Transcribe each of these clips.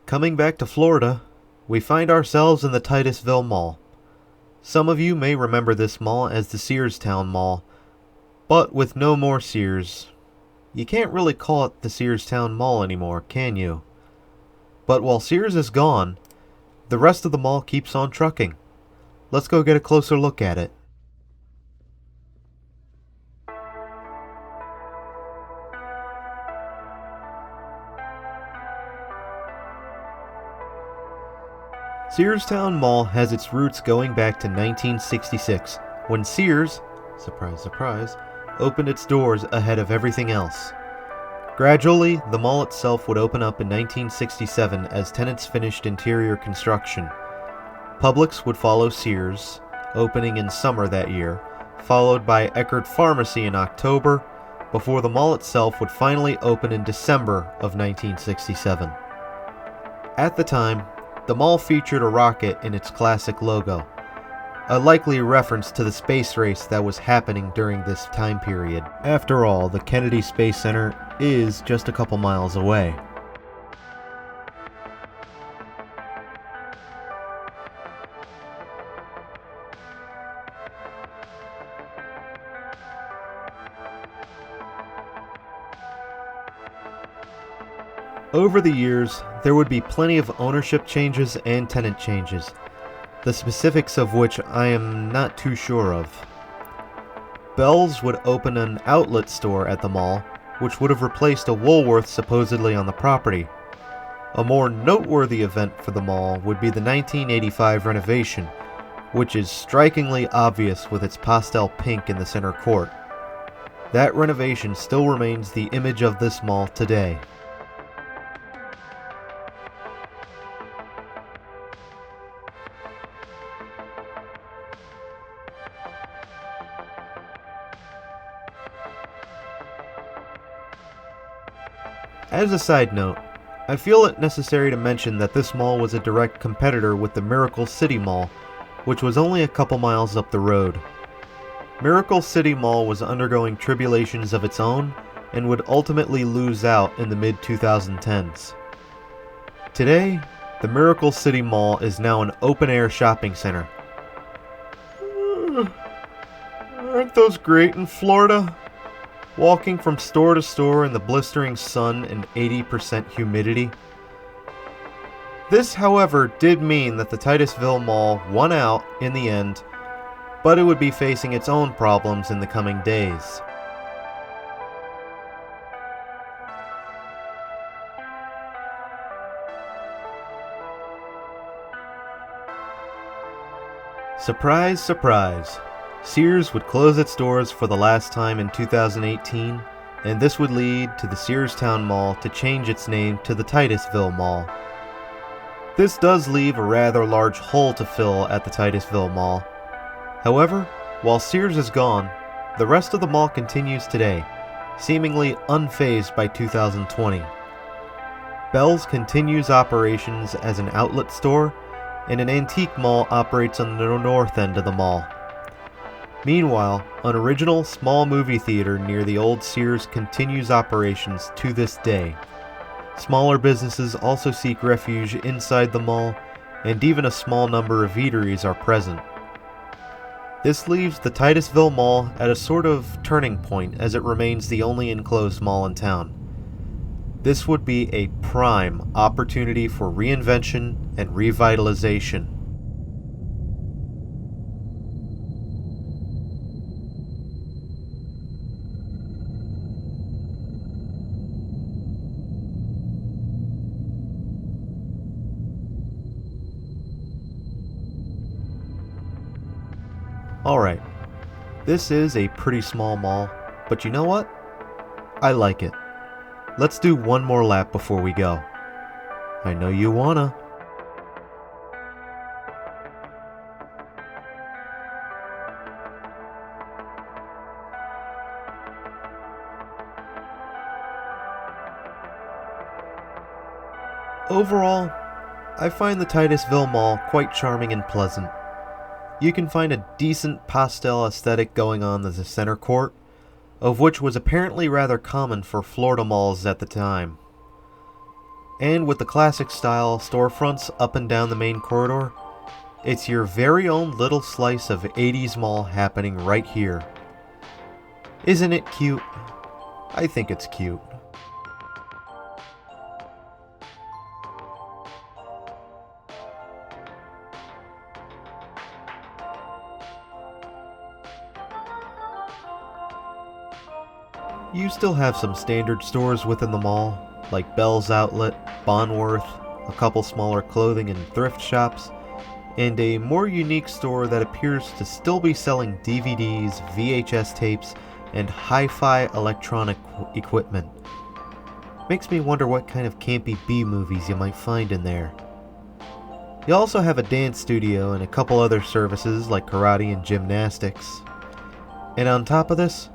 Coming back to Florida, we find ourselves in the Titusville Mall. Some of you may remember this mall as the Searstown Mall, but with no more Sears, you can't really call it the Searstown Mall anymore, can you? But while Sears is gone, the rest of the mall keeps on trucking. Let's go get a closer look at it. Searstown Mall has its roots going back to 1966, when Sears, surprise surprise, opened its doors ahead of everything else. Gradually, the mall itself would open up in 1967 as tenants finished interior construction. Publix would follow Sears, opening in summer that year, followed by Eckerd Pharmacy in October, before the mall itself would finally open in December of 1967. At the time, the mall featured a rocket in its classic logo, a likely reference to the space race that was happening during this time period. After all, the Kennedy Space Center is just a couple miles away. Over the years, there would be plenty of ownership changes and tenant changes, the specifics of which I am not too sure of. Bealls would open an outlet store at the mall, which would have replaced a Woolworth supposedly on the property. A more noteworthy event for the mall would be the 1985 renovation, which is strikingly obvious with its pastel pink in the center court. That renovation still remains the image of this mall today. As a side note, I feel it necessary to mention that this mall was a direct competitor with the Miracle City Mall, which was only a couple miles up the road. Miracle City Mall was undergoing tribulations of its own and would ultimately lose out in the mid-2010s. Today, the Miracle City Mall is now an open-air shopping center. Aren't those great in Florida? Walking from store to store in the blistering sun and 80% humidity. This, however, did mean that the Titusville Mall won out in the end, but it would be facing its own problems in the coming days. Surprise, surprise. Sears would close its doors for the last time in 2018, and this would lead to the Searstown Mall to change its name to the Titusville Mall. This does leave a rather large hole to fill at the Titusville Mall. However, while Sears is gone, the rest of the mall continues today, seemingly unfazed by 2020. Bealls continues operations as an outlet store, and an antique mall operates on the north end of the mall. Meanwhile, an original small movie theater near the old Sears continues operations to this day. Smaller businesses also seek refuge inside the mall, and even a small number of eateries are present. This leaves the Titusville Mall at a sort of turning point as it remains the only enclosed mall in town. This would be a prime opportunity for reinvention and revitalization. Alright, this is a pretty small mall, but you know what? I like it. Let's do one more lap before we go. I know you wanna. Overall, I find the Titusville Mall quite charming and pleasant. You can find a decent pastel aesthetic going on in the center court, of which was apparently rather common for Florida malls at the time. And with the classic style storefronts up and down the main corridor, it's your very own little slice of 80s mall happening right here. Isn't it cute? I think it's cute. You still have some standard stores within the mall, like Bell's Outlet, Bonworth, a couple smaller clothing and thrift shops, and a more unique store that appears to still be selling DVDs, VHS tapes, and hi-fi electronic equipment. Makes me wonder what kind of campy B-movies you might find in there. You also have a dance studio and a couple other services like karate and gymnastics. And on top of this,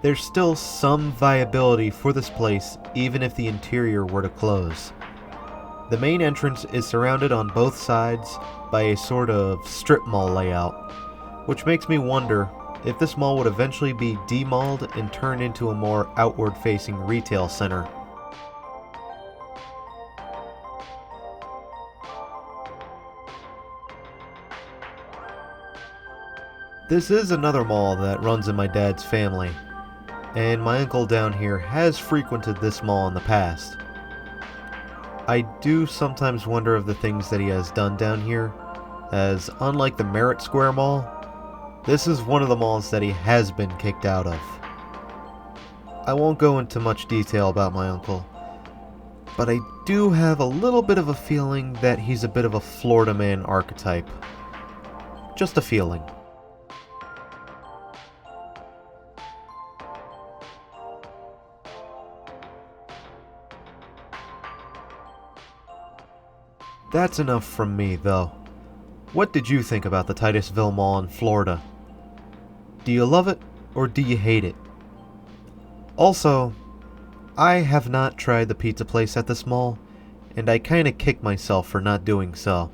there's still some viability for this place even if the interior were to close. The main entrance is surrounded on both sides by a sort of strip mall layout, which makes me wonder if this mall would eventually be demalled and turned into a more outward-facing retail center. This is another mall that runs in my dad's family, and my uncle down here has frequented this mall in the past. I do sometimes wonder of the things that he has done down here, as unlike the Merritt Square Mall, this is one of the malls that he has been kicked out of. I won't go into much detail about my uncle, but I do have a little bit of a feeling that he's a bit of a Florida man archetype. Just a feeling. That's enough from me, though. What did you think about the Titusville Mall in Florida? Do you love it, or do you hate it? Also, I have not tried the pizza place at this mall, and I kinda kick myself for not doing so.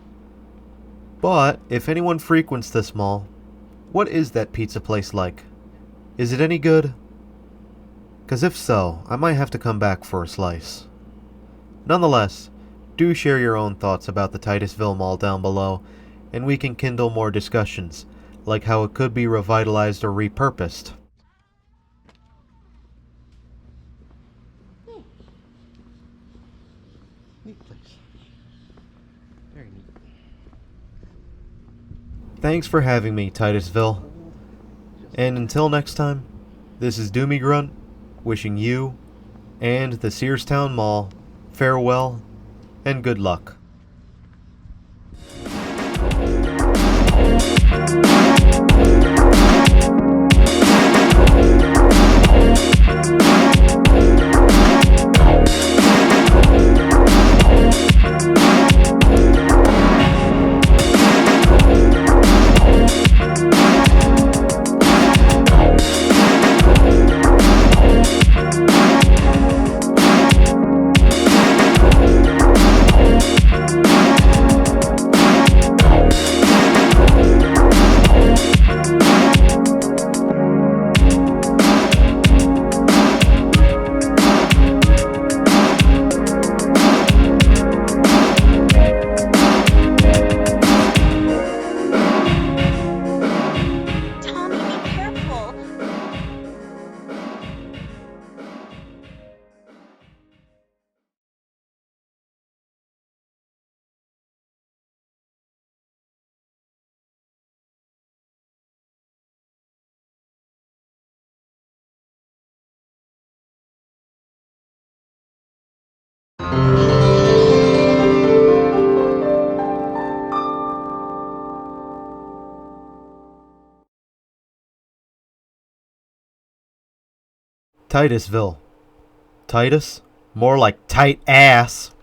But, if anyone frequents this mall, what is that pizza place like? Is it any good? 'Cause if so, I might have to come back for a slice. Nonetheless, do share your own thoughts about the Titusville Mall down below, and we can kindle more discussions, like how it could be revitalized or repurposed. Neat place. Very neat. Thanks for having me, Titusville. And until next time, this is Doomie Grunt, wishing you and the Searstown Mall farewell and good luck. Titusville. Titus? More like tight ass.